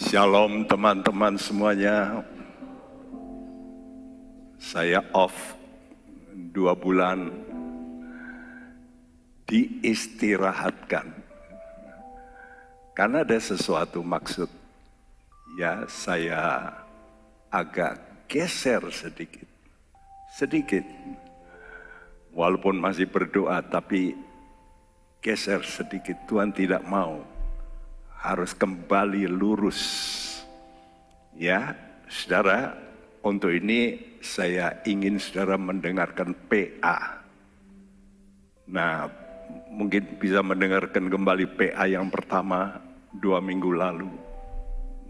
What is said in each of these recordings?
Shalom teman-teman semuanya. Saya off 2 bulan, diistirahatkan. Karena ada sesuatu maksud. Ya, saya agak geser sedikit. Sedikit. Walaupun masih berdoa, tapi geser sedikit. Tuhan tidak mau. Harus kembali lurus. Ya, saudara, untuk ini saya ingin saudara mendengarkan PA. Nah, mungkin bisa mendengarkan kembali PA yang pertama 2 minggu lalu.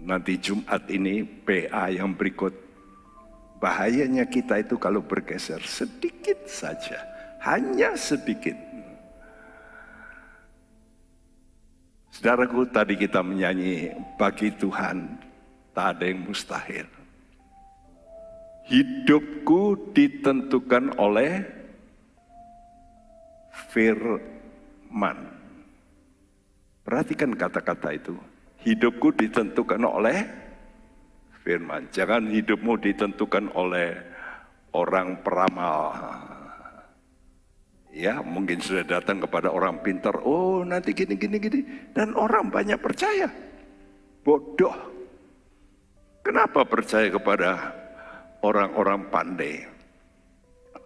Nanti Jumat ini PA yang berikut. Bahayanya kita itu kalau bergeser sedikit saja, hanya sedikit. Saudaraku, tadi kita menyanyi, bagi Tuhan tak ada yang mustahil. Hidupku ditentukan oleh firman. Perhatikan kata-kata itu. Hidupku ditentukan oleh firman. Jangan hidupmu ditentukan oleh orang peramal. Ya, mungkin sudah datang kepada orang pintar, oh nanti gini. Dan orang banyak percaya. Bodoh. Kenapa percaya kepada orang-orang pandai?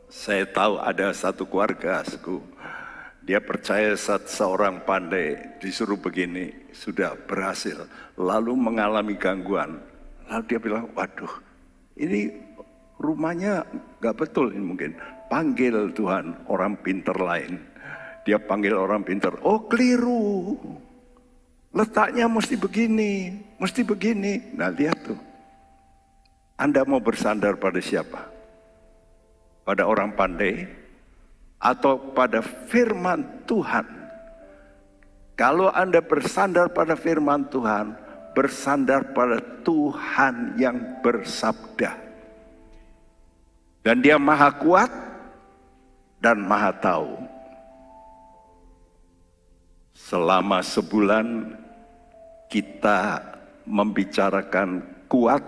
Saya tahu ada satu keluarga, dia percaya seorang pandai disuruh begini, sudah berhasil. Lalu mengalami gangguan. Lalu dia bilang, waduh, ini rumahnya gak betul ini mungkin. Panggil Tuhan orang pintar lain. Dia panggil orang pintar. Oh keliru. Letaknya mesti begini. Mesti begini. Nah lihat tuh. Anda mau bersandar pada siapa? Pada orang pandai? Atau pada firman Tuhan? Kalau Anda bersandar pada firman Tuhan, bersandar pada Tuhan yang bersabda. Dan dia maha kuat dan maha tahu. Selama sebulan kita membicarakan kuat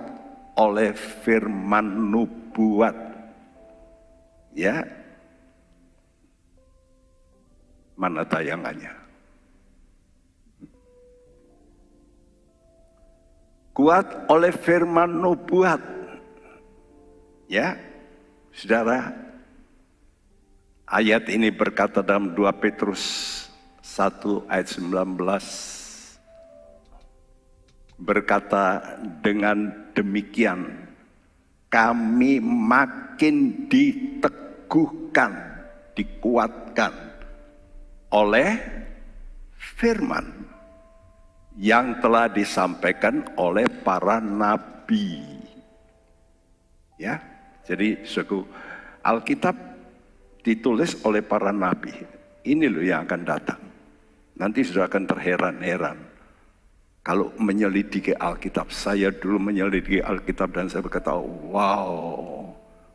oleh firman nubuat. Ya. Mana tayangannya? Kuat oleh firman nubuat. Ya. Saudara, ayat ini berkata dalam 2 Petrus 1 ayat 19. Berkata dengan demikian, kami makin diteguhkan, dikuatkan oleh firman yang telah disampaikan oleh para nabi. Ya, jadi Alkitab ditulis oleh para nabi. Ini loh yang akan datang. Nanti sudah akan terheran-heran. Kalau menyelidiki Alkitab, saya dulu menyelidiki Alkitab dan saya berkata, wow,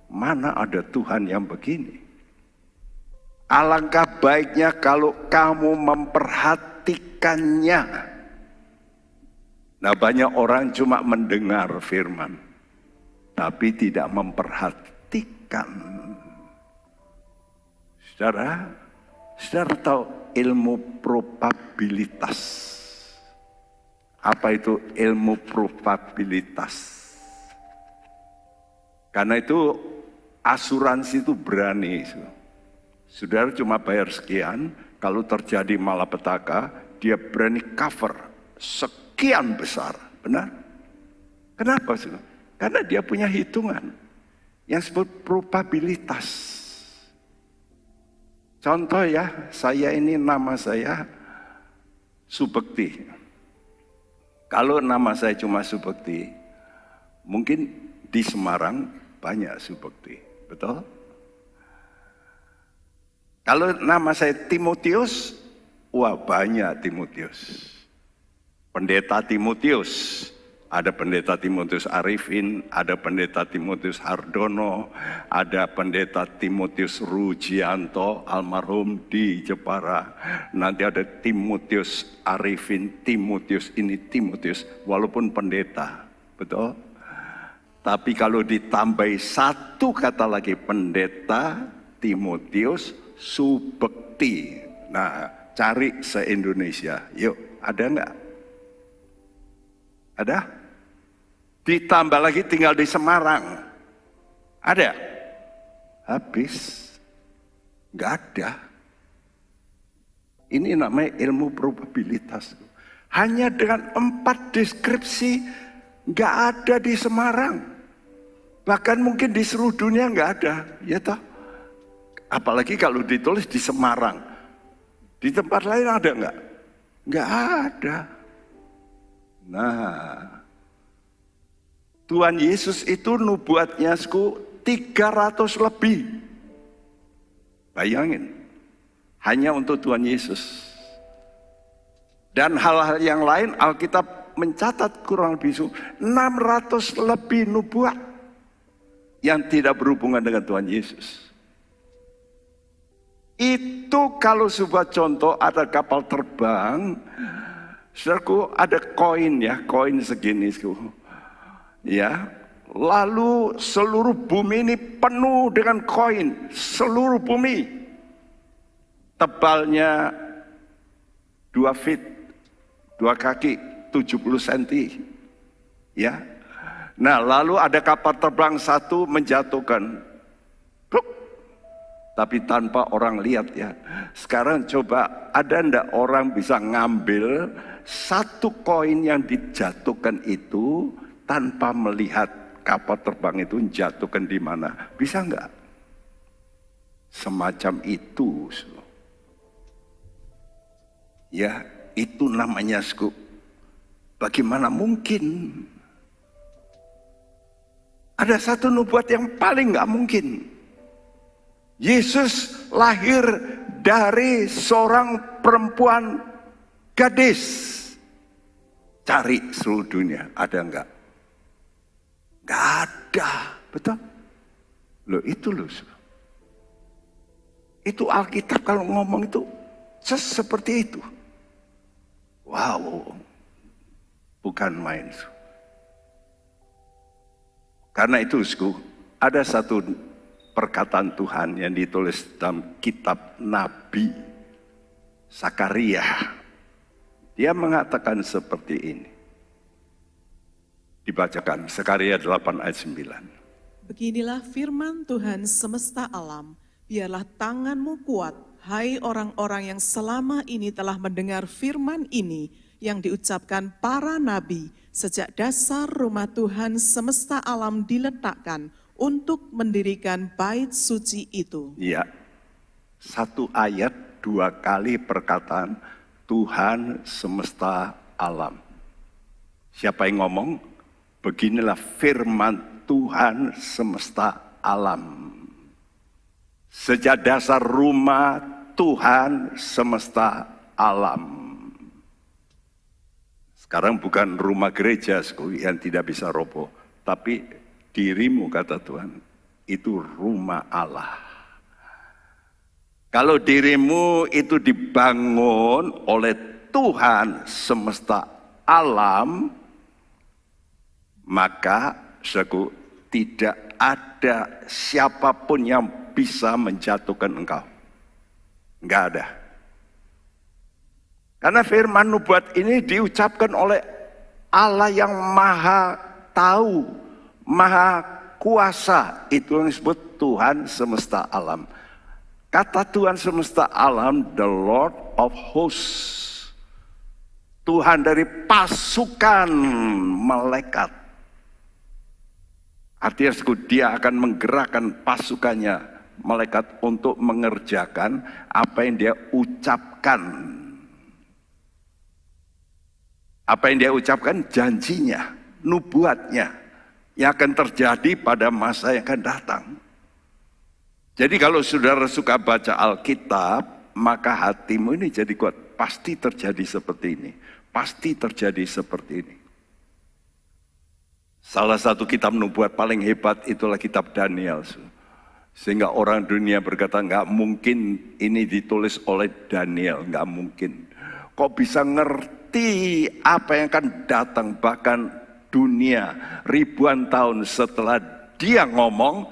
mana ada Tuhan yang begini. Alangkah baiknya kalau kamu memperhatikannya. Nah, banyak orang cuma mendengar firman, tapi tidak memperhatikan. Saudara tahu ilmu probabilitas. Apa itu ilmu probabilitas? Karena itu asuransi itu berani. Saudara cuma bayar sekian, kalau terjadi malapetaka, dia berani cover sekian besar. Benar? Kenapa? Karena dia punya hitungan yang disebut probabilitas. Contoh ya, saya ini nama saya Subekti. Kalau nama saya cuma Subekti, mungkin di Semarang banyak Subekti, betul? Kalau nama saya Timotius, wah banyak Timotius. Pendeta Timotius, Ada pendeta Timotius Arifin, ada pendeta Timotius Hardono, ada pendeta Timotius Rujianto, almarhum di Jepara. Nanti ada Timotius Arifin, Timotius ini, Timotius, walaupun pendeta, betul? Tapi kalau ditambahi satu kata lagi, pendeta Timotius Subekti. Nah, cari se-Indonesia, yuk, ada enggak? Ada? Ditambah lagi tinggal di Semarang. Ada? Habis. Nggak ada. Ini namanya ilmu probabilitas. Hanya dengan 4 deskripsi nggak ada di Semarang. Bahkan mungkin di seluruh dunia nggak ada. Ya toh? Apalagi kalau ditulis di Semarang. Di tempat lain ada nggak? Nggak ada. Nah, Tuhan Yesus itu nubuatnya 300 lebih. Bayangin, hanya untuk Tuhan Yesus. Dan hal-hal yang lain Alkitab mencatat kurang lebih 600 lebih nubuat yang tidak berhubungan dengan Tuhan Yesus. Itu kalau sebuah contoh ada kapal terbang, saudaraku, ada koin ya, koin segini. Ya, lalu seluruh bumi ini penuh dengan koin, seluruh bumi. Tebalnya 2 feet, 2 kaki, 70 cm. Ya. Nah, lalu ada kapal terbang satu menjatuhkan. Pluk. Tapi tanpa orang lihat ya. Sekarang coba, ada ndak orang bisa ngambil satu koin yang dijatuhkan itu tanpa melihat kapal terbang itu jatuhkan di mana? Bisa enggak? Semacam itu. Ya, itu namanya bagaimana mungkin? Ada satu nubuat yang paling enggak mungkin. Yesus lahir dari seorang perempuan gadis. Cari seluruh dunia, ada enggak? Gak ada, betul? Loh itu loh. Itu Alkitab kalau ngomong itu seperti itu. Wow, bukan main. Karena itu, ada satu perkataan Tuhan yang ditulis dalam kitab Nabi Zakaria. Dia mengatakan seperti ini. Dibacakan Zakaria 8 ayat 9. Beginilah firman Tuhan semesta alam, biarlah tanganmu kuat, hai orang-orang yang selama ini telah mendengar firman ini yang diucapkan para nabi sejak dasar rumah Tuhan semesta alam diletakkan untuk mendirikan bait suci itu. Iya, 1 ayat 2 kali perkataan Tuhan semesta alam. Siapa yang ngomong? Beginilah firman Tuhan semesta alam. Sejak dasar rumah Tuhan semesta alam. Sekarang bukan rumah gereja yang tidak bisa roboh. Tapi dirimu, kata Tuhan, itu rumah Allah. Kalau dirimu itu dibangun oleh Tuhan semesta alam, maka tidak ada siapapun yang bisa menjatuhkan engkau. Enggak ada. Karena firman nubuat ini diucapkan oleh Allah yang maha tahu, maha kuasa. Itu yang disebut Tuhan semesta alam. Kata Tuhan semesta alam, the Lord of hosts. Tuhan dari pasukan malaikat. Artinya dia akan menggerakkan pasukannya, malaikat, untuk mengerjakan apa yang dia ucapkan. Apa yang dia ucapkan? Janjinya, nubuatnya, yang akan terjadi pada masa yang akan datang. Jadi kalau saudara suka baca Alkitab, maka hatimu ini jadi kuat. Pasti terjadi seperti ini. Pasti terjadi seperti ini. Salah satu kitab nubuat paling hebat itulah kitab Daniel. Sehingga orang dunia berkata, nggak mungkin ini ditulis oleh Daniel, nggak mungkin. Kok bisa ngerti apa yang akan datang, bahkan dunia ribuan tahun setelah dia ngomong,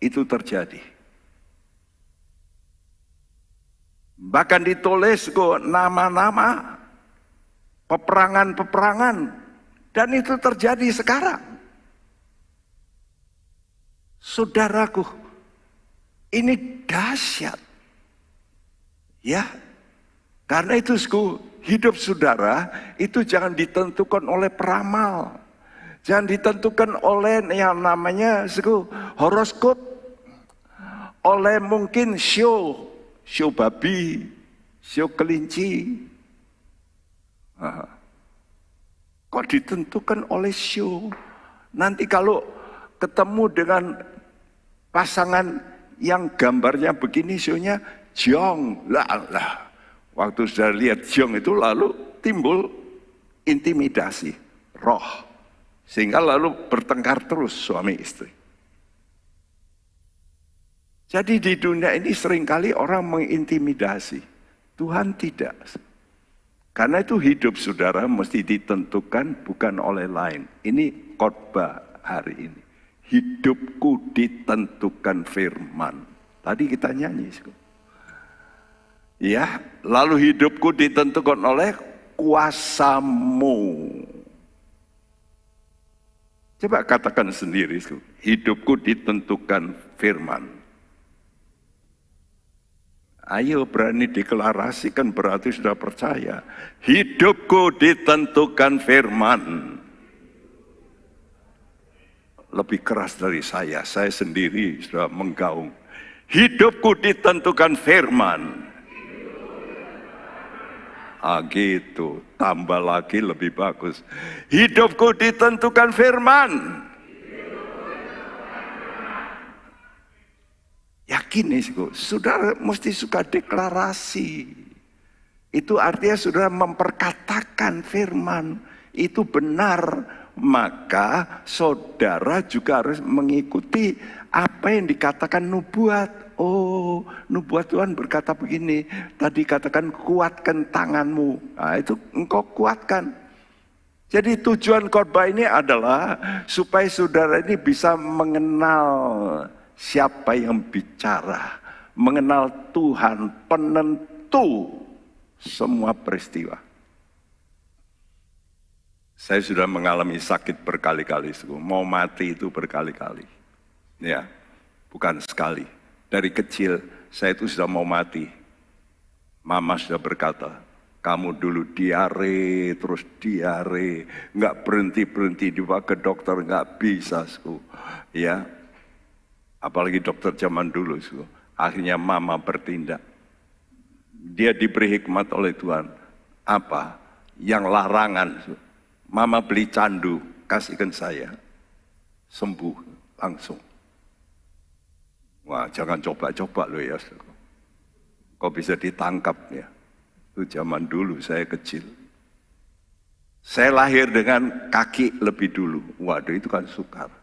itu terjadi. Bahkan ditulis kok nama-nama, peperangan-peperangan, dan itu terjadi sekarang. Saudaraku, ini dahsyat. Ya, karena itu hidup saudara itu jangan ditentukan oleh peramal. Jangan ditentukan oleh yang namanya horoskop. Oleh mungkin show babi, show kelinci. Kok ditentukan oleh show? Nanti kalau ketemu dengan pasangan yang gambarnya begini, show-nya jong. Lah. Waktu sudah lihat jong itu lalu timbul intimidasi, roh. Sehingga lalu bertengkar terus suami istri. Jadi di dunia ini seringkali orang mengintimidasi. Tuhan tidak. Karena itu hidup saudara mesti ditentukan bukan oleh lain. Ini khotbah hari ini. Hidupku ditentukan firman. Tadi kita nyanyi. Ya, lalu hidupku ditentukan oleh kuasamu. Coba katakan sendiri, hidupku ditentukan firman. Ayo berani deklarasikan, berarti sudah percaya. Hidupku ditentukan firman. Lebih keras dari saya sendiri sudah menggaung. Hidupku ditentukan firman. Gitu, tambah lagi lebih bagus. Hidupku ditentukan firman. Yakin nih, saudara mesti suka deklarasi. Itu artinya saudara memperkatakan firman. Itu benar. Maka saudara juga harus mengikuti apa yang dikatakan nubuat. Oh, nubuat Tuhan berkata begini. Tadi katakan kuatkan tanganmu. Nah, itu engkau kuatkan. Jadi tujuan khotbah ini adalah supaya saudara ini bisa mengenal siapa yang bicara. Mengenal Tuhan penentu semua peristiwa. Saya sudah mengalami sakit berkali-kali. Mau mati itu berkali-kali. Ya, bukan sekali. Dari kecil saya itu sudah mau mati. Mama sudah berkata, kamu dulu diare, terus diare, nggak berhenti dibawa ke dokter, nggak bisa, ya. Apalagi dokter zaman dulu, akhirnya mama bertindak. Dia diberi hikmat oleh Tuhan. Apa? Yang larangan. Mama beli candu, kasihkan saya, sembuh langsung. Wah, jangan coba-coba loh ya. Kok bisa ditangkap ya? Itu zaman dulu saya kecil. Saya lahir dengan kaki lebih dulu. Waduh, itu kan sukar.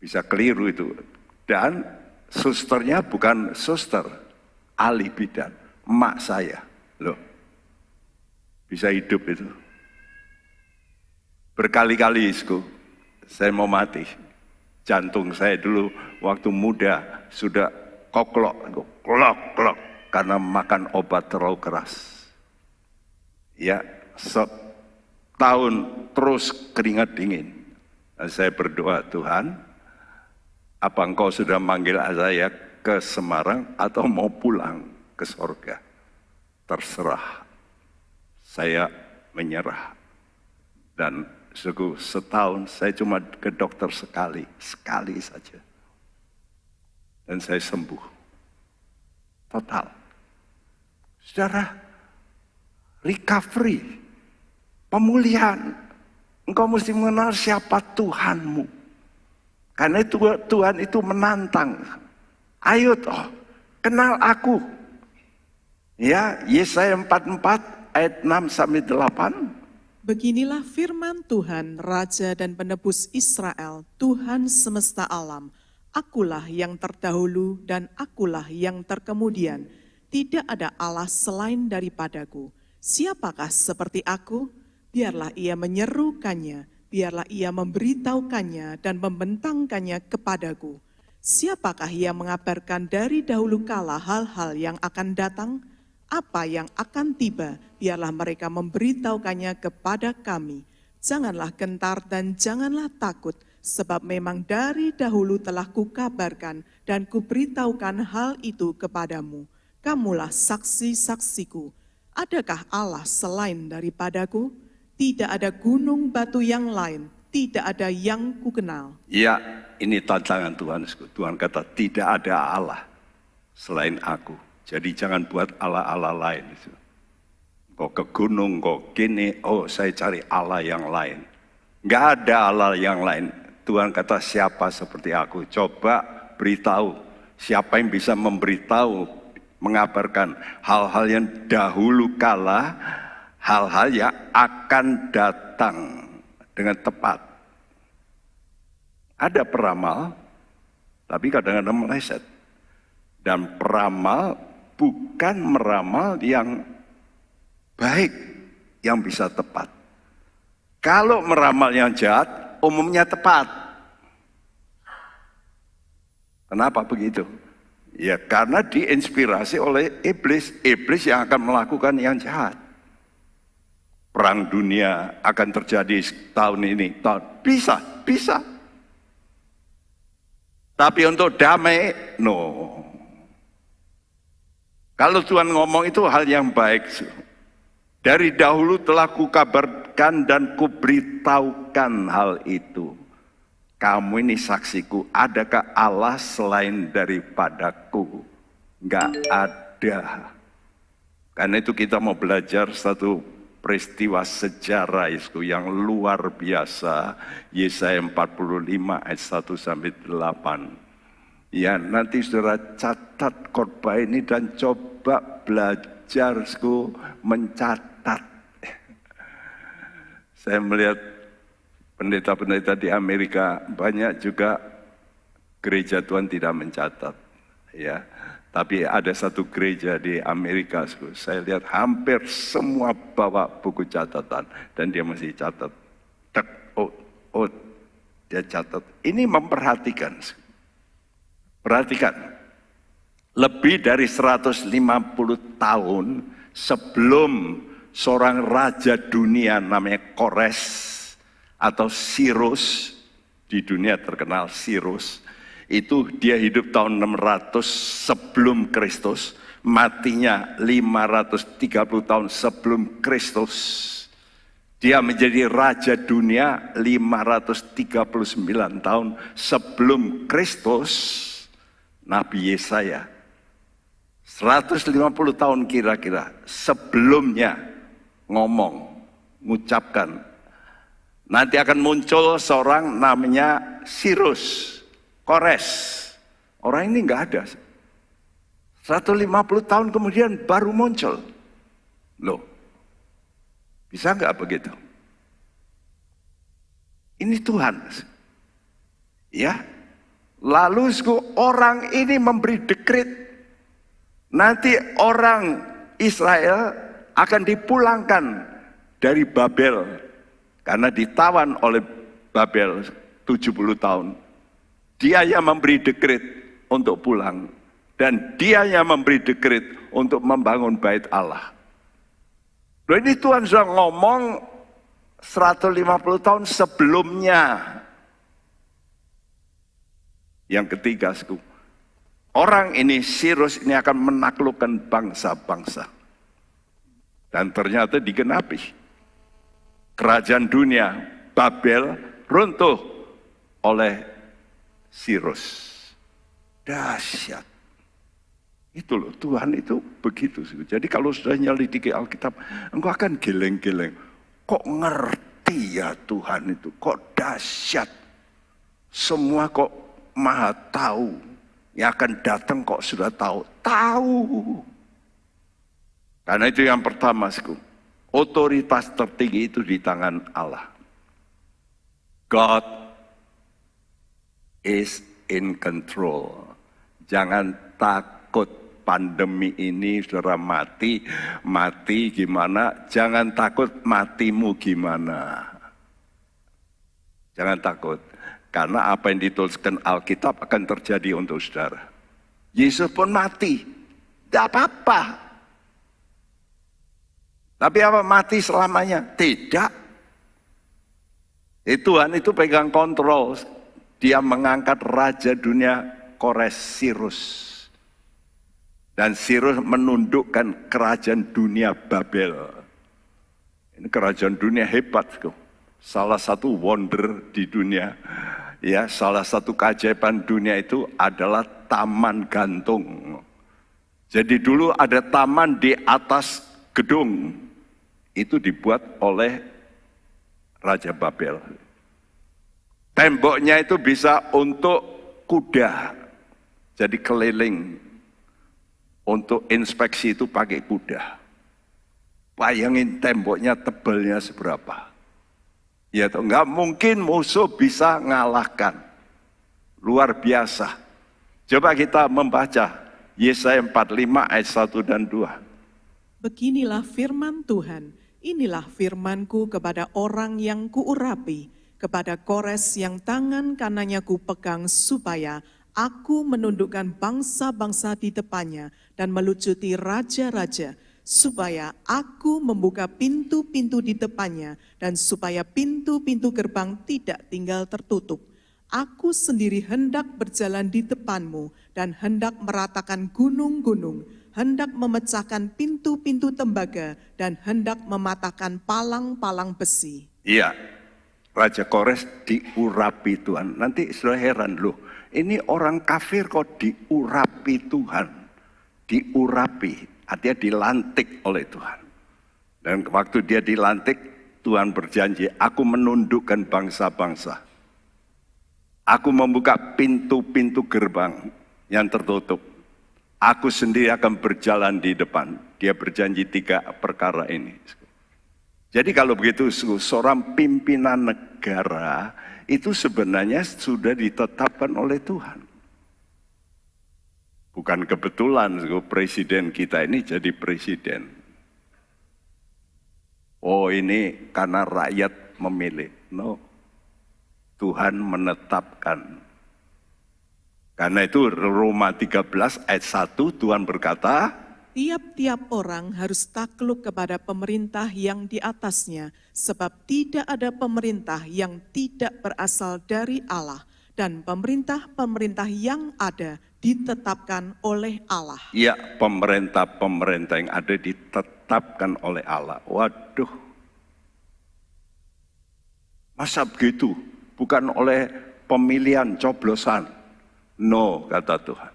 Bisa keliru itu. Dan susternya bukan suster, ahli bidan, emak saya. Loh, bisa hidup itu. Berkali-kali saya mau mati. Jantung saya dulu waktu muda sudah klok karena makan obat terlalu keras. Ya, setahun terus keringat dingin. Dan saya berdoa, Tuhan, apa engkau sudah manggil saya ke Semarang atau mau pulang ke sorga? Terserah. Saya menyerah. Dan setahun saya cuma ke dokter sekali saja. Dan saya sembuh. Total. Saudara, recovery, pemulihan. Engkau mesti mengenal siapa Tuhanmu. Karena itu Tuhan itu menantang. Ayo toh, kenal aku. Ya, Yesaya 44 ayat 6 sampai 8. Beginilah firman Tuhan, Raja dan Penebus Israel, Tuhan semesta alam. Akulah yang terdahulu dan akulah yang terkemudian. Tidak ada Allah selain daripadaku. Siapakah seperti aku? Biarlah ia menyerukannya, biarlah ia memberitahukannya dan membentangkannya kepadaku. Siapakah yang mengabarkan dari dahulu kala hal-hal yang akan datang? Apa yang akan tiba, biarlah mereka memberitahukannya kepada kami. Janganlah gentar dan janganlah takut, sebab memang dari dahulu telah kukabarkan dan kuberitahukan hal itu kepadamu. Kamulah saksi-saksiku. Adakah Allah selain daripadaku? Tidak ada gunung batu yang lain, tidak ada yang kukenal. Ya, ini tantangan Tuhan. Tuhan kata tidak ada Allah selain aku. Jadi jangan buat Allah-Allah lain. Kok ke gunung, kok gini, oh saya cari Allah yang lain. Nggak ada Allah yang lain. Tuhan kata siapa seperti aku. Coba beritahu, siapa yang bisa memberitahu, mengabarkan hal-hal yang dahulu kala, hal-hal yang akan datang dengan tepat. Ada peramal, tapi kadang-kadang meleset. Dan peramal bukan meramal yang baik, yang bisa tepat. Kalau meramal yang jahat, umumnya tepat. Kenapa begitu? Ya karena diinspirasi oleh iblis. Iblis yang akan melakukan yang jahat. Perang dunia akan terjadi tahun ini. Bisa. Tapi untuk damai, no. Kalau Tuhan ngomong itu hal yang baik. Dari dahulu telah kukabarkan dan kuberitahukan hal itu. Kamu ini saksiku, adakah Allah selain daripadaku? Enggak ada. Karena itu kita mau belajar satu peristiwa sejarah itu yang luar biasa. Yesaya 45 ayat 1 sampai 8. Ya nanti saudara catat khotbah ini dan coba belajar mencatat. Saya melihat pendeta-pendeta di Amerika banyak juga gereja Tuhan tidak mencatat. Ya, tapi ada satu gereja di Amerika, saya lihat hampir semua bawa buku catatan dan dia masih catat. Dia catat. Ini memperhatikan. Perhatikan, lebih dari 150 tahun sebelum seorang raja dunia namanya Kores atau Sirus, di dunia terkenal Sirus, itu dia hidup tahun 600 sebelum Kristus, matinya 530 tahun sebelum Kristus. Dia menjadi raja dunia 539 tahun sebelum Kristus. Nabi Yesaya 150 tahun kira-kira sebelumnya mengucapkan nanti akan muncul seorang namanya Sirus, Kores. Orang ini nggak ada. 150 tahun kemudian baru muncul. Loh, bisa nggak begitu? Ini Tuhan. Ya. Lalu orang ini memberi dekret. Nanti orang Israel akan dipulangkan dari Babel. Karena ditawan oleh Babel 70 tahun. Dia yang memberi dekret untuk pulang. Dan dia yang memberi dekret untuk membangun bait Allah. Loh ini Tuhan sudah ngomong 150 tahun sebelumnya. Yang ketiga, orang ini Sirus ini akan menaklukkan bangsa-bangsa. Dan ternyata digenapi. Kerajaan dunia Babel runtuh oleh Sirus. Dahsyat. Itu loh, Tuhan itu begitu. Jadi kalau sudah nyelidiki Alkitab, engkau akan geleng-geleng. Kok ngerti ya Tuhan itu, kok dahsyat. Semua kok Maha tahu, yang akan datang kok sudah tahu. Karena itu yang pertama, Otoritas tertinggi itu di tangan Allah. God is in control. Jangan takut pandemi ini saudara mati gimana, jangan takut matimu gimana. Jangan takut, karena apa yang dituliskan Alkitab akan terjadi untuk saudara. Yesus pun mati, tidak apa-apa. Tapi apa mati selamanya? Tidak. Tuhan itu pegang kontrol. Dia mengangkat raja dunia Kores Sirus. Dan Sirus menundukkan kerajaan dunia Babel. Ini kerajaan dunia hebat. Salah satu wonder di dunia. Ya, salah satu keajaiban dunia itu adalah taman gantung. Jadi dulu ada taman di atas gedung. Itu dibuat oleh Raja Babel. Temboknya itu bisa untuk kuda. Jadi keliling. Untuk inspeksi itu pakai kuda. Bayangin temboknya tebalnya seberapa. Ya, enggak mungkin musuh bisa ngalahkan. Luar biasa. Coba kita membaca Yesaya 45 ayat 1 dan 2. Beginilah firman Tuhan, inilah firmanku kepada orang yang kuurapi, kepada Kores yang tangan kanannya kupegang, supaya aku menundukkan bangsa-bangsa di depannya dan melucuti raja-raja, supaya aku membuka pintu-pintu di depannya dan supaya pintu-pintu gerbang tidak tinggal tertutup. Aku sendiri hendak berjalan di depanmu dan hendak meratakan gunung-gunung, hendak memecahkan pintu-pintu tembaga dan hendak mematahkan palang-palang besi. Iya, Raja Kores diurapi Tuhan. Nanti sudah heran loh, ini orang kafir kok diurapi Tuhan. Diurapi, artinya dilantik oleh Tuhan. Dan waktu dia dilantik, Tuhan berjanji, aku menundukkan bangsa-bangsa. Aku membuka pintu-pintu gerbang yang tertutup. Aku sendiri akan berjalan di depan. Dia berjanji 3 perkara ini. Jadi kalau begitu, seorang pimpinan negara itu sebenarnya sudah ditetapkan oleh Tuhan. Bukan kebetulan presiden kita ini jadi presiden. Oh, ini karena rakyat memilih. No. Tuhan menetapkan. Karena itu Roma 13 ayat 1 Tuhan berkata, tiap-tiap orang harus takluk kepada pemerintah yang di atasnya, sebab tidak ada pemerintah yang tidak berasal dari Allah, dan pemerintah-pemerintah yang ada ditetapkan oleh Allah. Ya, pemerintah-pemerintah yang ada ditetapkan oleh Allah. Waduh, masa begitu? Bukan oleh pemilihan coblosan. No, kata Tuhan.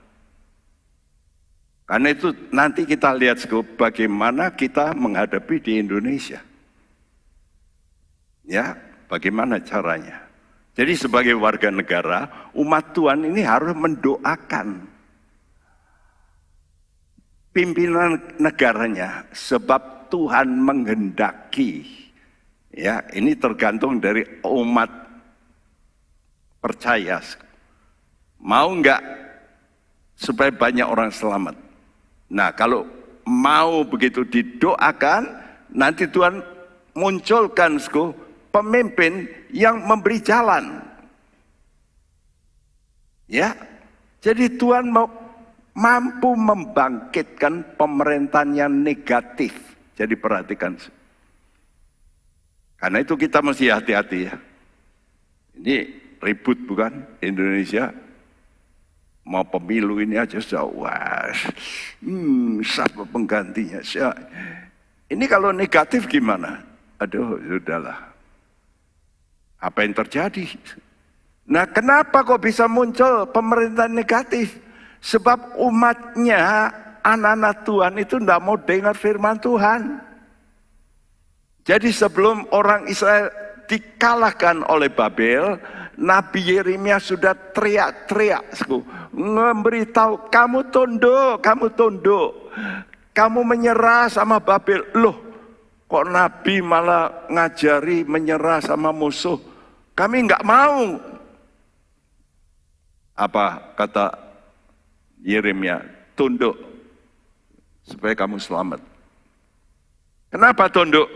Karena itu nanti kita lihat bagaimana kita menghadapi di Indonesia. Ya, bagaimana caranya. Jadi sebagai warga negara, umat Tuhan ini harus mendoakan pimpinan negaranya. Sebab Tuhan menghendaki. Ya, ini tergantung dari umat percaya. Mau enggak supaya banyak orang selamat? Nah, kalau mau begitu didoakan, nanti Tuhan munculkan pemimpin yang memberi jalan. Ya, jadi Tuhan mampu membangkitkan pemerintahan yang negatif. Jadi perhatikan. Karena itu kita mesti hati-hati ya. Ini ribut bukan Indonesia? Mau pemilu ini aja wah, siapa penggantinya? Ini kalau negatif gimana? Aduh, sudahlah. Apa yang terjadi? Nah, kenapa kok bisa muncul pemerintahan negatif? Sebab umatnya, anak-anak Tuhan itu tidak mau dengar firman Tuhan. Jadi sebelum orang Israel dikalahkan oleh Babel, Nabi Yeremia sudah teriak-teriak, memberitahu kamu tunduk, kamu menyerah sama Babel. Loh, Kok Nabi malah ngajari menyerah sama musuh? Kami nggak mau. Apa kata Yeremia? Tunduk supaya kamu selamat. Kenapa tunduk?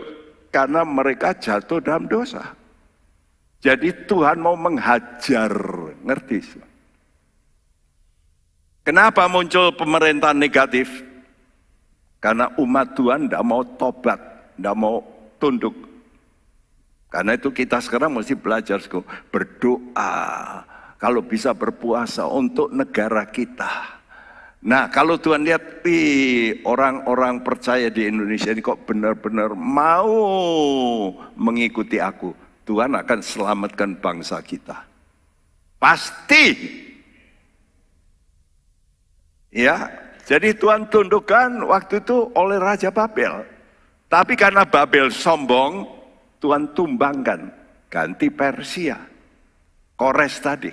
Karena mereka jatuh dalam dosa. Jadi Tuhan mau menghajar, ngerti? Kenapa muncul pemerintahan negatif? Karena umat Tuhan tidak mau tobat, tidak mau tunduk. Karena itu kita sekarang mesti belajar berdoa. Kalau bisa berpuasa untuk negara kita. Nah kalau Tuhan lihat, orang-orang percaya di Indonesia ini kok benar-benar mau mengikuti aku. Tuhan akan selamatkan bangsa kita. Pasti. Ya, jadi Tuhan tundukkan waktu itu oleh Raja Babel. Tapi karena Babel sombong, Tuhan tumbangkan, ganti Persia, Kores tadi.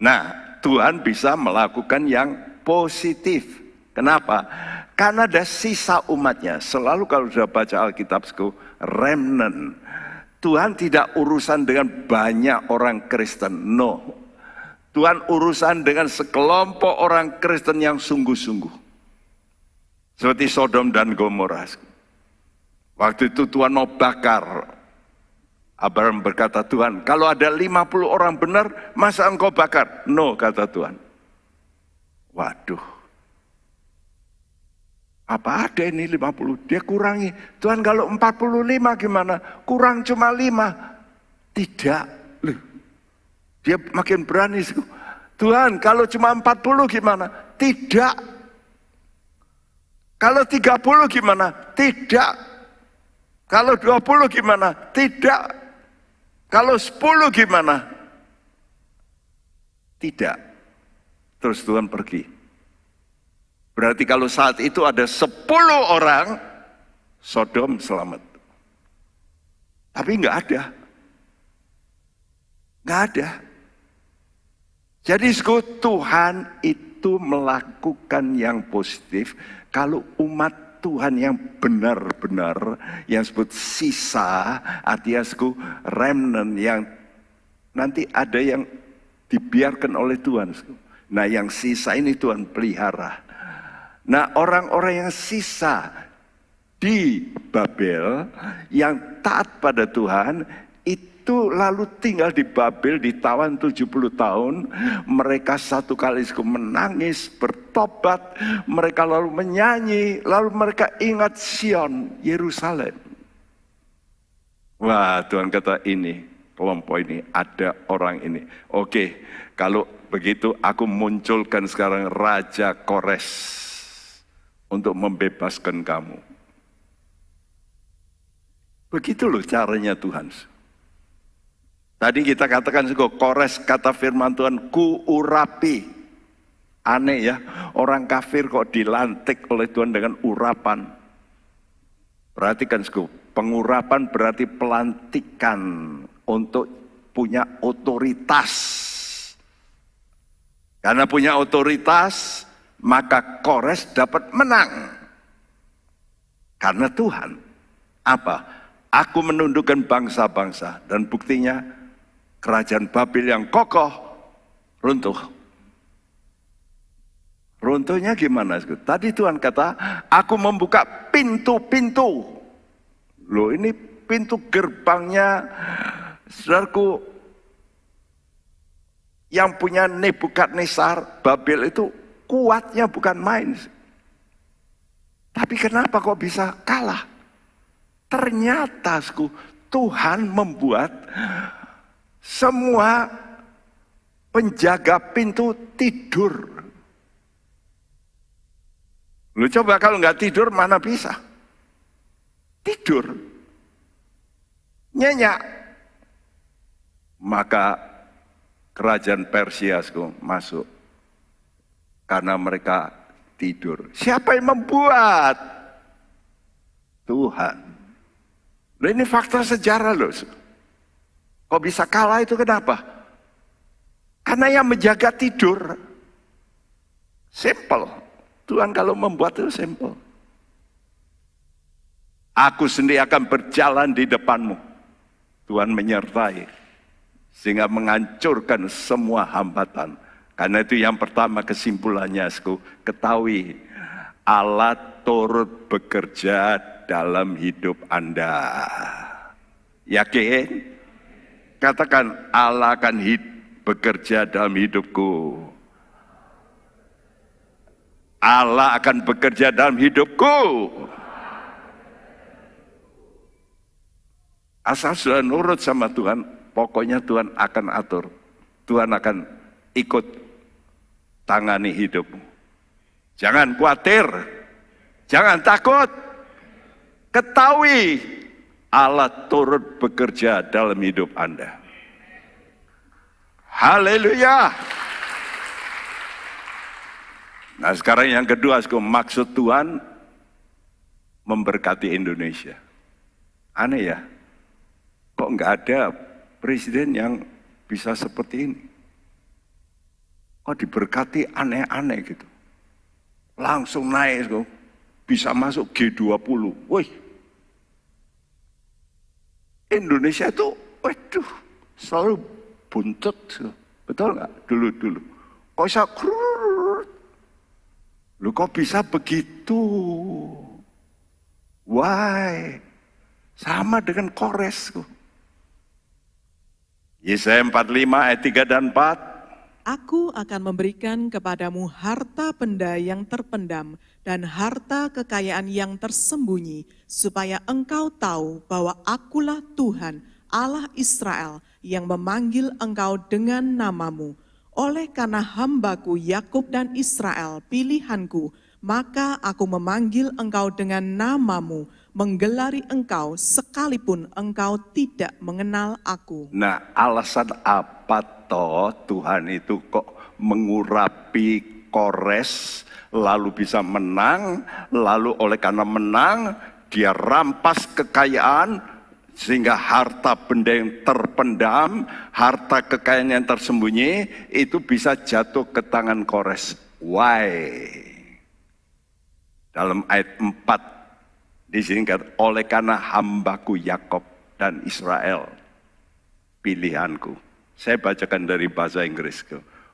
Nah, Tuhan bisa melakukan yang positif. Kenapa? Karena ada sisa umatnya. Selalu kalau sudah baca Alkitab, remnant. Tuhan tidak urusan dengan banyak orang Kristen, no. Tuhan urusan dengan sekelompok orang Kristen yang sungguh-sungguh. Seperti Sodom dan Gomora. Waktu itu Tuhan mau bakar. Abraham berkata, Tuhan, kalau ada 50 orang benar, masa engkau bakar? No, kata Tuhan. Waduh. Apa ada ini 50? Dia kurangi. Tuhan, kalau 45 gimana? Kurang cuma 5. Tidak. Loh. Dia makin berani. Tuhan, kalau cuma 40 gimana? Tidak. Kalau 30 gimana? Tidak. Kalau 20 gimana? Tidak. Kalau 10 gimana? Tidak. Terus Tuhan pergi. Berarti kalau saat itu ada 10 orang, Sodom selamat. Tapi nggak ada. Nggak ada. Jadi Tuhan itu melakukan yang positif kalau umat Tuhan yang benar-benar, yang disebut sisa, artinya remnant, yang nanti ada yang dibiarkan oleh Tuhan. Nah yang sisa ini Tuhan pelihara. Nah orang-orang yang sisa di Babel, yang taat pada Tuhan, itu lalu tinggal di Babel, ditawan 70 tahun. Mereka satu kali menangis, bertobat, mereka lalu menyanyi, lalu mereka ingat Sion, Yerusalem. Wah, Tuhan kata ini, kelompok ini, ada orang ini. Oke, kalau begitu aku munculkan sekarang Raja Kores untuk membebaskan kamu. Begitu loh caranya Tuhan. Tadi kita katakan Kores, kata firman Tuhan, kuurapi. Aneh ya, orang kafir kok dilantik oleh Tuhan dengan urapan. Perhatikan pengurapan berarti pelantikan untuk punya otoritas. Karena punya otoritas, maka Kores dapat menang. Karena Tuhan, apa? Aku menundukkan bangsa-bangsa, dan buktinya kerajaan Babel yang kokoh runtuh. Runtuhnya gimana? Tadi Tuhan kata, aku membuka pintu-pintu. Loh ini pintu gerbangnya, saudaraku, yang punya Nebukadnezar, Babel itu kuatnya bukan main. Tapi kenapa kok bisa kalah? Ternyata Tuhan membuat semua penjaga pintu tidur. Lu coba kalau nggak tidur mana bisa? Tidur. Nyenyak. Maka kerajaan Persia masuk. Karena mereka tidur. Siapa yang membuat? Tuhan. Loh, ini fakta sejarah loh. Kok bisa kalah itu kenapa? Karena yang menjaga tidur. Simple. Tuhan kalau membuat itu simple. Aku sendiri akan berjalan di depanmu. Tuhan menyertai, sehingga menghancurkan semua hambatan. Karena itu yang pertama kesimpulannya, ketahui Allah turut bekerja dalam hidup Anda. Yakin? Katakan, Allah akan bekerja dalam hidupku. Allah akan bekerja dalam hidupku. Asal sudah nurut sama Tuhan, pokoknya Tuhan akan atur. Tuhan akan ikut tangani hidupmu. Jangan khawatir, jangan takut. Ketahui Allah turut bekerja dalam hidup Anda. Haleluya. Nah sekarang yang kedua, maksud Tuhan memberkati Indonesia. Aneh ya, kok nggak ada presiden yang bisa seperti ini? Kok diberkati aneh-aneh gitu? Langsung naik, bisa masuk G20. Wih, Indonesia itu, waduh, selalu buntut, betul nggak? Dulu-dulu, kok bisa krut? Lu kok bisa begitu? Why? Sama dengan Kores. Yesaya 45 ayat 3 dan 4. Aku akan memberikan kepadamu harta benda yang terpendam dan harta kekayaan yang tersembunyi, supaya engkau tahu bahwa akulah Tuhan, Allah Israel, yang memanggil engkau dengan namamu. Oleh karena hambaku Yakub dan Israel, pilihanku, maka aku memanggil engkau dengan namamu, menggelari engkau sekalipun engkau tidak mengenal aku. Nah, alasan apa toh Tuhan itu kok mengurapi Kores, lalu bisa menang, lalu oleh karena menang, dia rampas kekayaan, sehingga harta benda yang terpendam, harta kekayaan yang tersembunyi, itu bisa jatuh ke tangan Kores. Why? Dalam ayat 4, di sini kata, oleh karena hambaku Yakub dan Israel, pilihanku. Saya bacakan dari bahasa Inggris.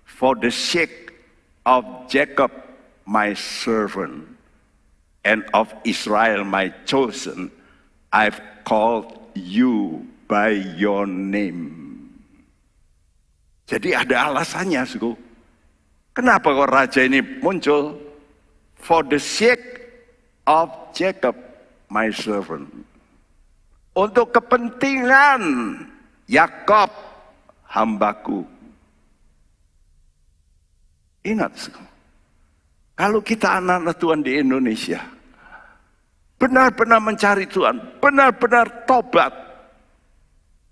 For the sake of Jacob, my servant, and of Israel, my chosen, I've called you by your name. Jadi ada alasannya, suku. Kenapa kok raja ini muncul? For the sake of Jacob, my servant. Untuk kepentingan Yakob, hambaku. Ingat, suku. Kalau kita anak-anak Tuhan di Indonesia, benar-benar mencari Tuhan, benar-benar tobat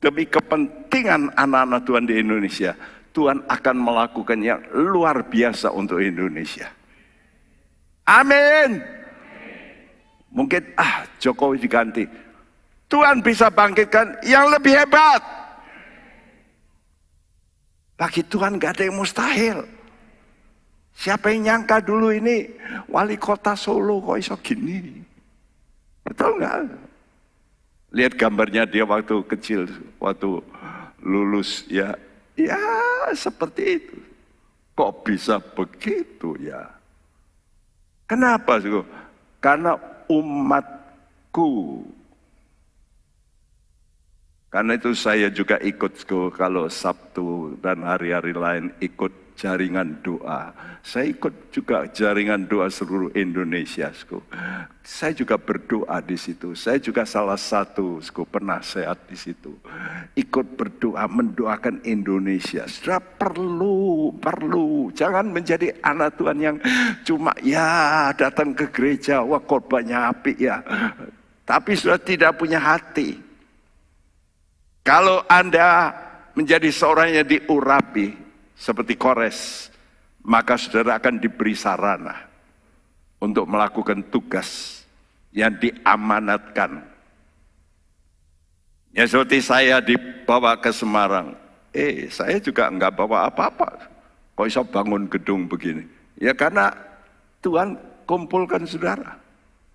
demi kepentingan anak-anak Tuhan di Indonesia, Tuhan akan melakukan yang luar biasa untuk Indonesia. Amin. Mungkin Jokowi diganti, Tuhan bisa bangkitkan yang lebih hebat. Bagi Tuhan gak ada yang mustahil. Siapa yang nyangka dulu ini wali kota Solo kok iso gini? Betul nggak? Lihat gambarnya dia waktu kecil, waktu lulus ya seperti itu. Kok bisa begitu ya? Kenapa sih? Karena umatku. Karena itu saya juga ikut kalau Sabtu dan hari-hari lain ikut jaringan doa. Saya ikut juga jaringan doa seluruh Indonesia. Saya juga berdoa di situ. Saya juga salah satu penasehat di situ. Ikut berdoa, mendoakan Indonesia. Sudah perlu. Jangan menjadi anak Tuhan yang cuma datang ke gereja, wah korbannya api ya. Tapi sudah tidak punya hati. Kalau Anda menjadi seorang yang diurapi seperti Kores, maka saudara akan diberi sarana untuk melakukan tugas yang diamanatkan. Ya seperti saya dibawa ke Semarang, saya juga enggak bawa apa-apa. Kok bisa bangun gedung begini? Ya karena Tuhan kumpulkan saudara,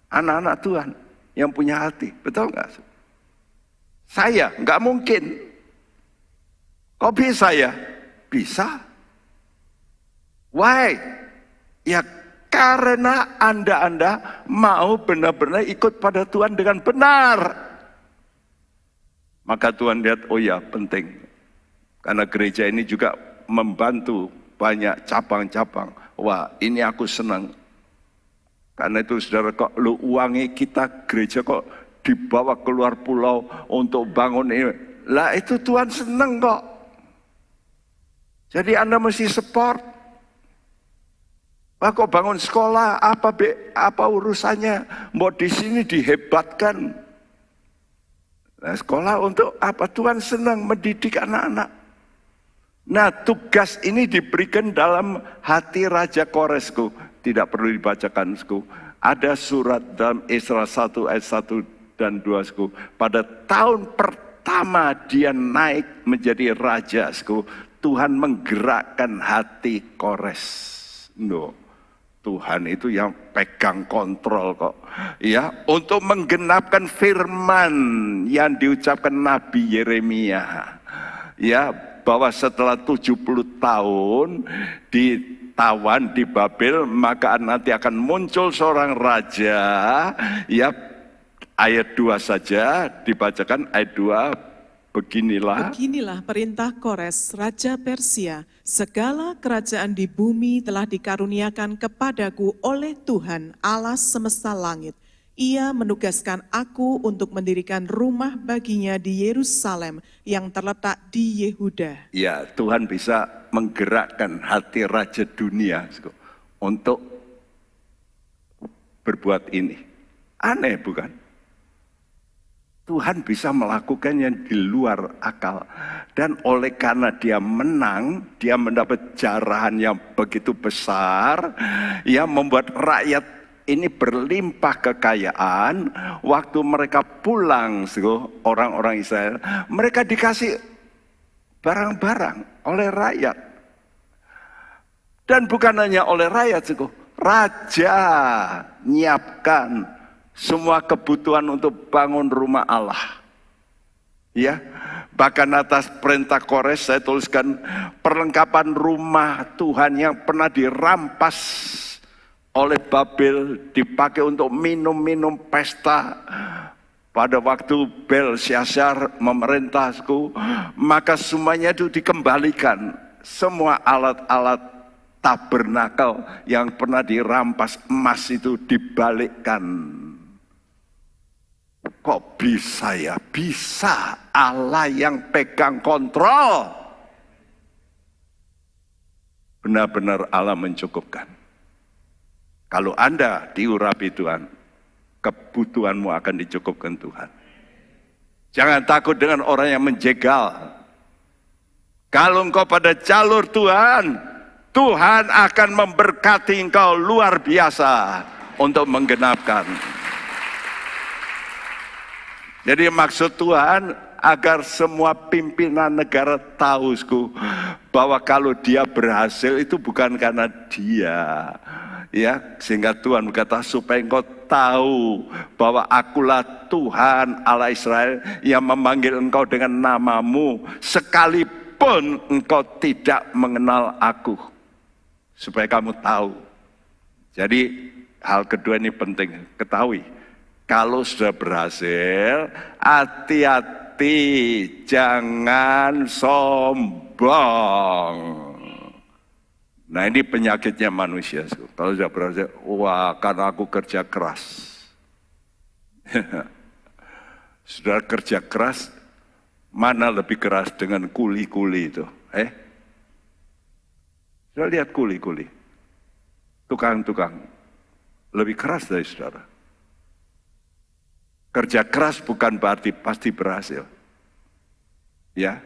anak-anak Tuhan. yang punya hati. Betul nggak? Saya nggak mungkin. Kok bisa ya? Bisa. Why? Ya karena Anda mau benar-benar ikut pada Tuhan dengan benar. Maka Tuhan lihat, oh ya penting. Karena gereja ini juga membantu banyak cabang-cabang. Wah, ini aku senang. Karena itu saudara, kok lu uangi kita gereja kok dibawa keluar pulau untuk bangun ini. Lah itu Tuhan senang kok. Jadi Anda mesti support. Wah, kok bangun sekolah, apa urusannya? Mau di sini dihebatkan. Nah, sekolah untuk apa? Tuhan senang mendidik anak-anak. Nah, tugas ini diberikan dalam hati Raja Koresku. Tidak perlu dibacakan, sku. Ada surat dalam Esra 1 ayat 1 dan 2, sku. Pada tahun pertama dia naik menjadi raja, sku. Tuhan menggerakkan hati Kores. No. Tuhan itu yang pegang kontrol kok. Ya, untuk menggenapkan firman yang diucapkan Nabi Yeremia. Ya, bahwa setelah 70 tahun ditawan di Babel, maka nanti akan muncul seorang raja. Ya, ayat 2 saja dibacakan, ayat 2. Beginilah perintah Kores, Raja Persia, segala kerajaan di bumi telah dikaruniakan kepadaku oleh Tuhan Allah semesta langit. Ia menugaskan aku untuk mendirikan rumah baginya di Yerusalem yang terletak di Yehuda. Ya, Tuhan bisa menggerakkan hati raja dunia untuk berbuat ini. Aneh bukan? Tuhan bisa melakukan yang di luar akal. Dan oleh karena dia menang, dia mendapat jarahan yang begitu besar, yang membuat rakyat ini berlimpah kekayaan. Waktu mereka pulang, orang-orang Israel, mereka dikasih barang-barang oleh rakyat. Dan bukan hanya oleh rakyat, raja nyiapkan semua kebutuhan untuk bangun rumah Allah. Ya, bahkan atas perintah Kores saya tuliskan perlengkapan rumah Tuhan yang pernah dirampas oleh Babel, dipakai untuk minum-minum pesta. Pada waktu Belsyazar memerintahku, maka semuanya itu dikembalikan. Semua alat-alat tabernakel yang pernah dirampas emas itu dibalikkan. Kok bisa ya? Bisa. Allah yang pegang kontrol. Benar-benar Allah mencukupkan. Kalau Anda diurapi Tuhan, kebutuhanmu akan dicukupkan Tuhan. Jangan takut dengan orang yang menjegal. Kalau engkau pada jalur Tuhan, Tuhan akan memberkati engkau luar biasa untuk menggenapkan. Jadi maksud Tuhan agar semua pimpinan negara tahu bahwa kalau dia berhasil itu bukan karena dia. Ya, sehingga Tuhan berkata supaya engkau tahu bahwa akulah Tuhan Allah Israel yang memanggil engkau dengan namamu sekalipun engkau tidak mengenal aku. Supaya kamu tahu. Jadi hal kedua ini penting, ketahui. Kalau sudah berhasil, hati-hati, jangan sombong. Nah ini penyakitnya manusia. Kalau sudah berhasil, wah karena aku kerja keras. Sudah kerja keras, mana lebih keras dengan kuli-kuli itu? Sudah lihat kuli-kuli, tukang-tukang, lebih keras dari saudara. Kerja keras bukan berarti pasti berhasil. Ya.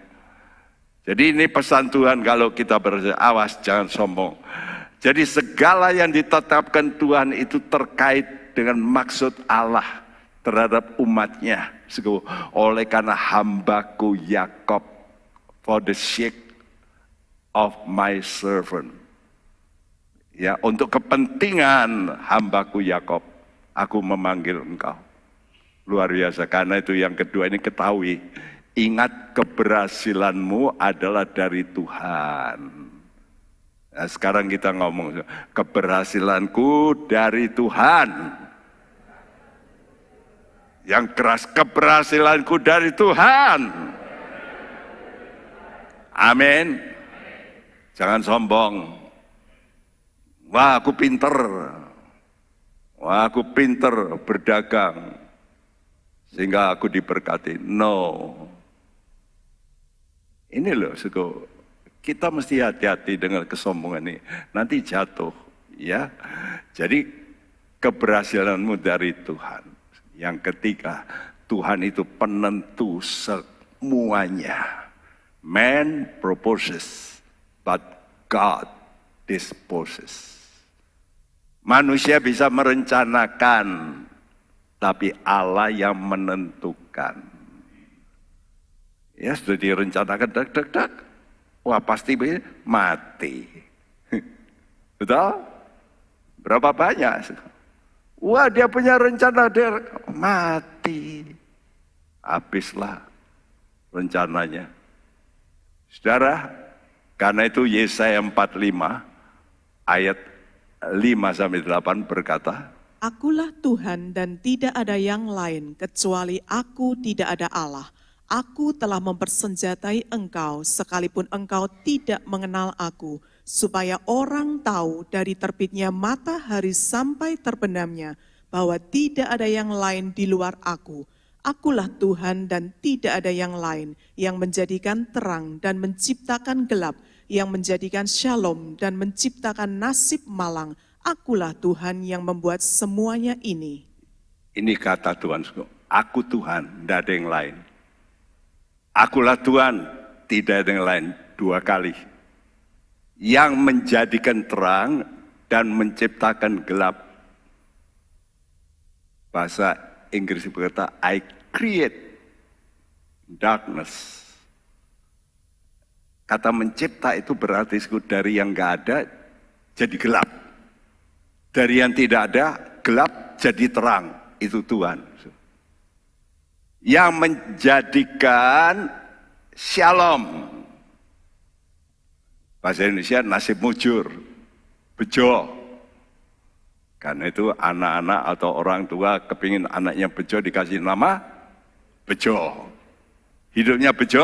Jadi ini pesan Tuhan kalau kita berhasil, awas jangan sombong. Jadi segala yang ditetapkan Tuhan itu terkait dengan maksud Allah terhadap umatnya. Oleh karena hambaku Yakob, for the sake of my servant. Ya, untuk kepentingan hambaku Yakob, aku memanggil engkau. Luar biasa, karena itu yang kedua ini ketahui. Ingat keberhasilanmu adalah dari Tuhan. Nah, sekarang kita ngomong, keberhasilanku dari Tuhan. Yang keras, keberhasilanku dari Tuhan. Amin. Jangan sombong. Wah, aku pinter. Wah, aku pinter berdagang. Sehingga aku diberkati. No. Ini loh, kita mesti hati-hati dengan kesombongan ini. Nanti jatuh, ya. Jadi keberhasilanmu dari Tuhan. Yang ketiga, Tuhan itu penentu semuanya. Man proposes, but God disposes. Manusia bisa merencanakan, tapi Allah yang menentukan. Ya sudah direncanakan, dak. Wah pasti mati. Betul? Berapa banyak? Wah dia punya rencana, dia mati. Habislah rencananya. Saudara, karena itu Yesaya 45 ayat 5-8 berkata, Akulah Tuhan dan tidak ada yang lain, kecuali aku tidak ada Allah. Aku telah mempersenjatai engkau, sekalipun engkau tidak mengenal aku, supaya orang tahu dari terbitnya matahari sampai terbenamnya, bahwa tidak ada yang lain di luar aku. Akulah Tuhan dan tidak ada yang lain, yang menjadikan terang dan menciptakan gelap, yang menjadikan shalom dan menciptakan nasib malang. Akulah Tuhan yang membuat semuanya ini. Ini kata Tuhan, aku Tuhan, tidak ada yang lain. Akulah Tuhan, tidak ada yang lain, 2 kali. Yang menjadikan terang dan menciptakan gelap. Bahasa Inggris berkata, I create darkness. Kata mencipta itu berarti dari yang nggak ada jadi gelap. Dari yang tidak ada gelap jadi terang. Itu Tuhan. Yang menjadikan shalom. Bahasa Indonesia nasib mujur, bejo. Karena itu anak-anak atau orang tua kepingin anaknya bejo dikasih nama bejo. Hidupnya bejo,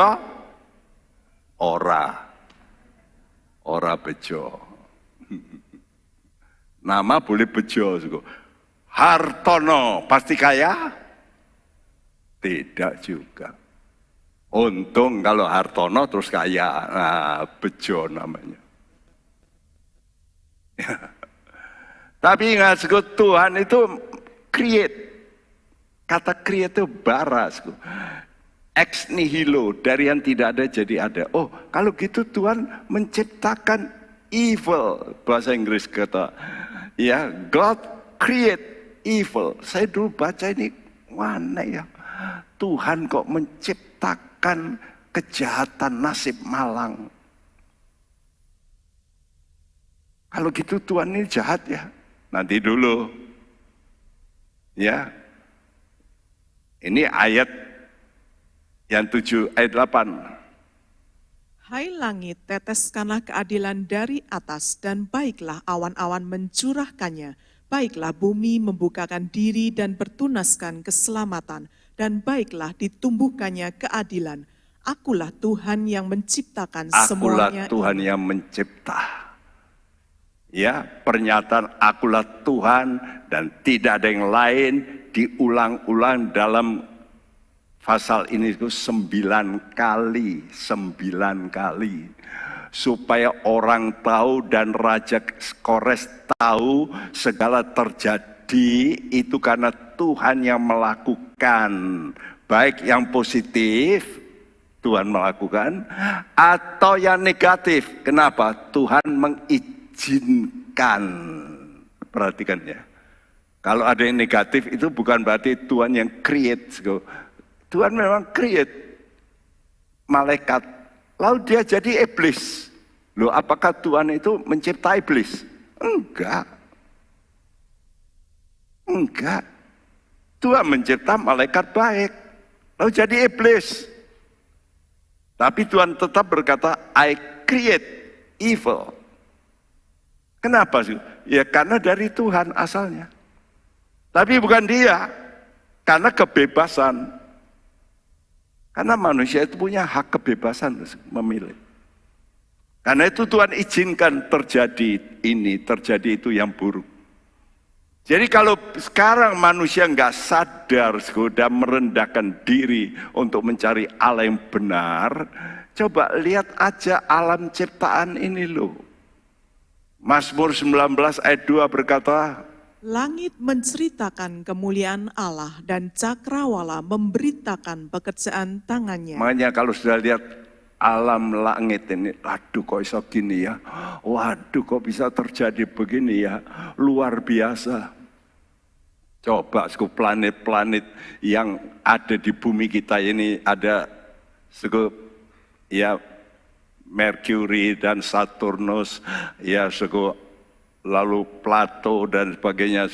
ora bejo. Nama boleh bejo. Hartono pasti kaya? Tidak juga. Untung kalau Hartono terus kaya, nah, bejo namanya. Tapi ingat, Tuhan itu create. Kata create itu bara. Ex nihilo, dari yang tidak ada jadi ada. Oh, kalau gitu Tuhan menciptakan evil. Bahasa Inggris kata, ya, God create evil. Saya dulu baca ini, mana ya? Tuhan kok menciptakan kejahatan, nasib malang. Kalau gitu Tuhan ini jahat ya. Nanti dulu. Ya. Ini ayat yang 7, ayat 8. Hai langit, teteskanlah keadilan dari atas, dan baiklah awan-awan mencurahkannya. Baiklah bumi membukakan diri dan bertunaskan keselamatan, dan baiklah ditumbuhkannya keadilan. Akulah Tuhan yang menciptakan semuanya. Akulah Tuhan yang mencipta. Ya, pernyataan akulah Tuhan dan tidak ada yang lain diulang-ulang dalam pasal ini itu 9 kali. Supaya orang tahu dan Raja Kores tahu segala terjadi itu karena Tuhan yang melakukan. Baik yang positif Tuhan melakukan atau yang negatif. Kenapa? Tuhan mengizinkan. Perhatikan ya. Kalau ada yang negatif itu bukan berarti Tuhan yang create. Tuhan memang create malaikat. Lalu dia jadi iblis. Loh, apakah Tuhan itu mencipta iblis? Enggak. Tuhan mencipta malaikat baik, lalu jadi iblis. Tapi Tuhan tetap berkata, I create evil. Kenapa sih? Ya karena dari Tuhan asalnya. Tapi bukan dia, karena kebebasan. Karena manusia itu punya hak kebebasan memilih. Karena itu Tuhan izinkan terjadi ini, terjadi itu yang buruk. Jadi kalau sekarang manusia nggak sadar sudah merendahkan diri untuk mencari Allah yang benar, coba lihat aja alam ciptaan ini loh. Mazmur 19 ayat 2 berkata, Langit menceritakan kemuliaan Allah dan cakrawala memberitakan pekerjaan tangannya. makanya kalau sudah lihat alam langit ini, aduh kok bisa gini ya, waduh kok bisa terjadi begini ya, luar biasa. Coba planet-planet yang ada di bumi kita ini ada ya Mercury dan Saturnus, ya lalu Plato dan sebagainya.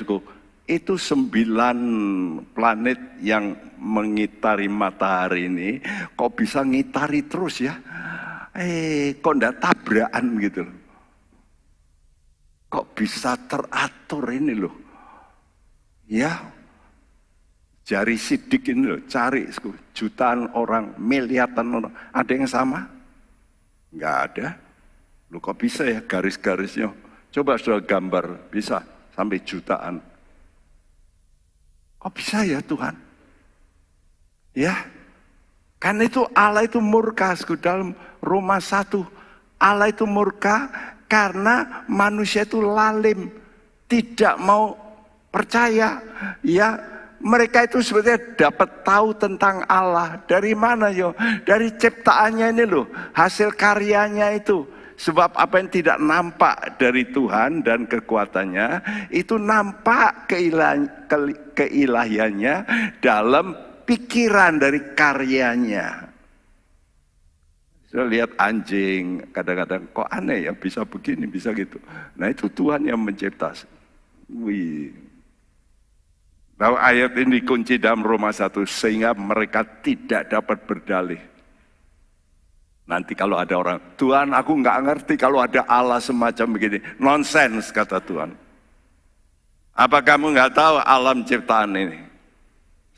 Itu 9 planet yang mengitari matahari ini, kok bisa ngitari terus ya? Kok enggak tabrakan gitu loh. Kok bisa teratur ini loh. Ya, jari sidik ini loh, cari jutaan orang, miliaran orang. Ada yang sama? Enggak ada. Loh kok bisa ya garis-garisnya? Coba sudah gambar, bisa sampai jutaan. Kok bisa ya Tuhan? Ya, kan itu Allah itu murka dalam Roma 1. Allah itu murka karena manusia itu lalim, tidak mau percaya. Ya, mereka itu sebetulnya dapat tahu tentang Allah. Dari mana yo? Dari ciptaannya ini loh, hasil karyanya itu. Sebab apa yang tidak nampak dari Tuhan dan kekuatannya, itu nampak keilahiannya dalam pikiran dari karyanya. Saya lihat anjing, kadang-kadang kok aneh ya, bisa begini, bisa gitu. Nah itu Tuhan yang mencipta. Wih. Nah, ayat ini dikunci dalam Roma 1, sehingga mereka tidak dapat berdalih. Nanti kalau ada orang, Tuhan aku nggak ngerti kalau ada Allah semacam begini. Nonsens kata Tuhan. Apa kamu nggak tahu alam ciptaan ini?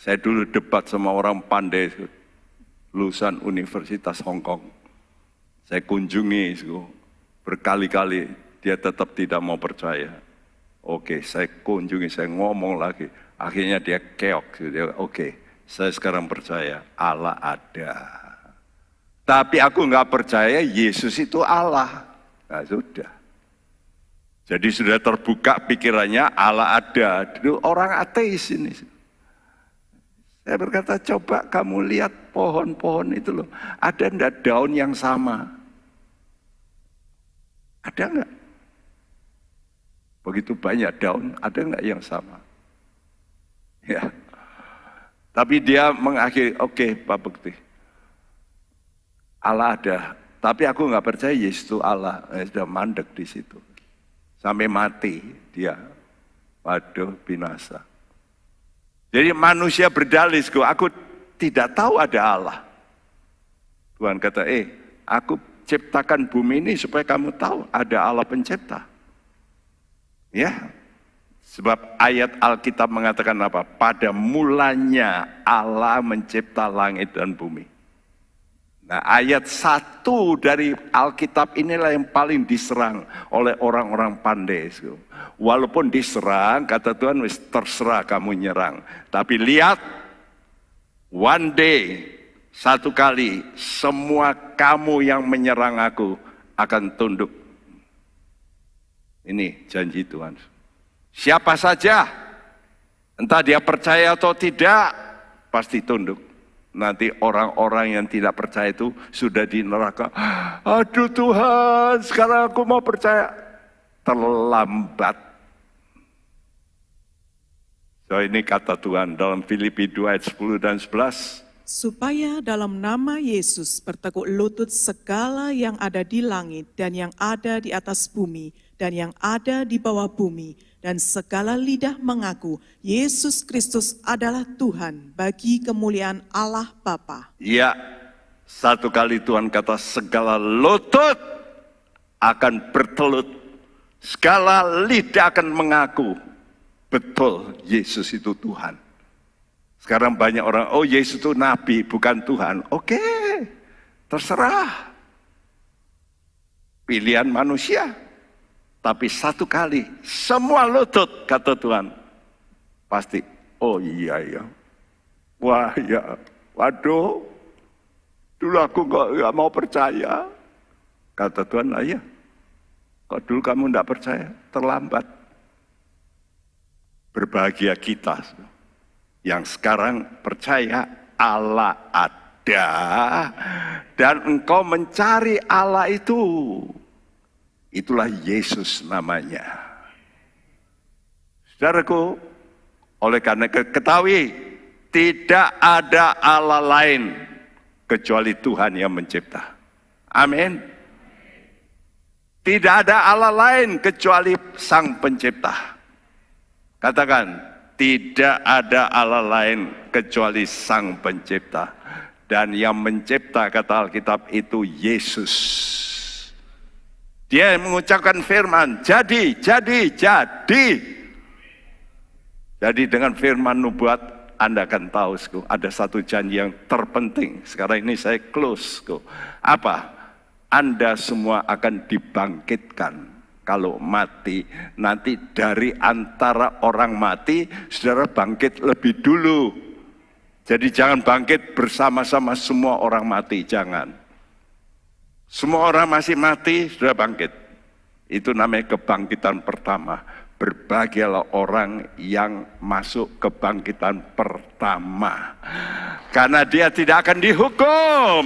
Saya dulu debat sama orang pandai, lulusan Universitas Hong Kong. Saya kunjungi berkali-kali, dia tetap tidak mau percaya. Oke, saya kunjungi, saya ngomong lagi. Akhirnya dia keok. Oke, saya sekarang percaya Allah ada. Tapi aku nggak percaya Yesus itu Allah. Nah sudah. Jadi sudah terbuka pikirannya Allah ada. Itu orang ateis ini. Saya berkata coba kamu lihat pohon-pohon itu loh. Ada enggak daun yang sama? Ada enggak? Begitu banyak daun, ada enggak yang sama? Ya. Tapi dia mengakhiri, oke, Pak Bekti. Allah ada, tapi aku nggak percaya Yesus itu Allah. Sudah mandek di situ, sampai mati dia. Waduh, binasa. Jadi manusia berdalih, aku tidak tahu ada Allah. Tuhan kata, aku ciptakan bumi ini supaya kamu tahu ada Allah pencipta. Ya, sebab ayat Alkitab mengatakan apa? Pada mulanya Allah mencipta langit dan bumi. Nah, ayat 1 dari Alkitab inilah yang paling diserang oleh orang-orang pandai. Walaupun diserang, kata Tuhan, terserah kamu nyerang. Tapi lihat, one day, satu kali, semua kamu yang menyerang aku akan tunduk. Ini janji Tuhan. Siapa saja, entah dia percaya atau tidak, pasti tunduk. Nanti orang-orang yang tidak percaya itu sudah di neraka. Aduh Tuhan, sekarang aku mau percaya. Terlambat. So ini kata Tuhan dalam Filipi 2 ayat 10 dan 11. Supaya dalam nama Yesus bertekuk lutut segala yang ada di langit dan yang ada di atas bumi dan yang ada di bawah bumi, dan segala lidah mengaku Yesus Kristus adalah Tuhan bagi kemuliaan Allah Bapa. Ya, satu kali Tuhan kata segala lutut akan bertelut, segala lidah akan mengaku betul Yesus itu Tuhan. Sekarang banyak orang, oh Yesus itu nabi bukan Tuhan. Oke, terserah. Pilihan manusia. Tapi satu kali, semua lutut kata Tuhan. Pasti, oh iya ya. Wah ya, waduh. Dulu aku gak mau percaya. Kata Tuhan, iya. Kok dulu kamu gak percaya? Terlambat. Berbahagia kita. Yang sekarang percaya Allah ada. Dan engkau mencari Allah itu. Itulah Yesus namanya. Saudaraku, oleh karena ketahui tidak ada Allah lain kecuali Tuhan yang mencipta. Amin. Tidak ada Allah lain kecuali Sang Pencipta. Katakan, tidak ada Allah lain kecuali Sang Pencipta. Dan yang mencipta, kata Alkitab, itu Yesus. Dia mengucapkan firman, jadi. Jadi dengan firman nubuat, Anda akan tahu, ada satu janji yang terpenting. Sekarang ini saya close. Apa? Anda semua akan dibangkitkan. Kalau mati, nanti dari antara orang mati, saudara bangkit lebih dulu. Jadi jangan bangkit bersama-sama semua orang mati, jangan. Semua orang masih mati, sudah bangkit. Itu namanya kebangkitan pertama. Berbahagialah orang yang masuk kebangkitan pertama. Karena dia tidak akan dihukum.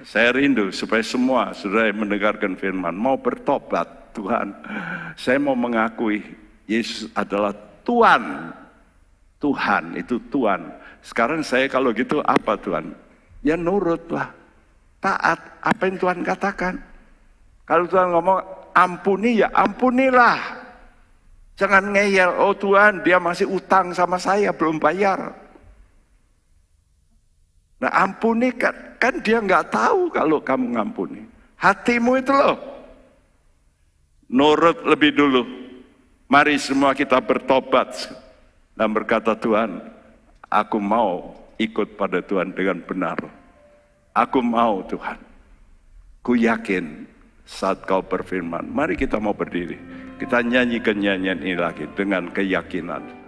Saya rindu supaya semua saudara yang mendengarkan firman mau bertobat. Tuhan, saya mau mengakui Yesus adalah Tuhan. Tuhan itu Tuhan. Sekarang saya kalau gitu apa Tuhan? Ya nurutlah, taat apa yang Tuhan katakan. Kalau Tuhan ngomong ampuni ya ampunilah. Jangan ngeyel, oh Tuhan dia masih utang sama saya belum bayar. Nah ampuni kan dia nggak tahu kalau kamu ngampuni. Hatimu itu loh. Nurut lebih dulu. Mari semua kita bertobat dan berkata Tuhan, aku mau ikut pada Tuhan dengan benar. Aku mau Tuhan. Ku yakin saat kau berfirman. Mari kita mau berdiri. Kita nyanyikan nyanyian ini lagi dengan keyakinan.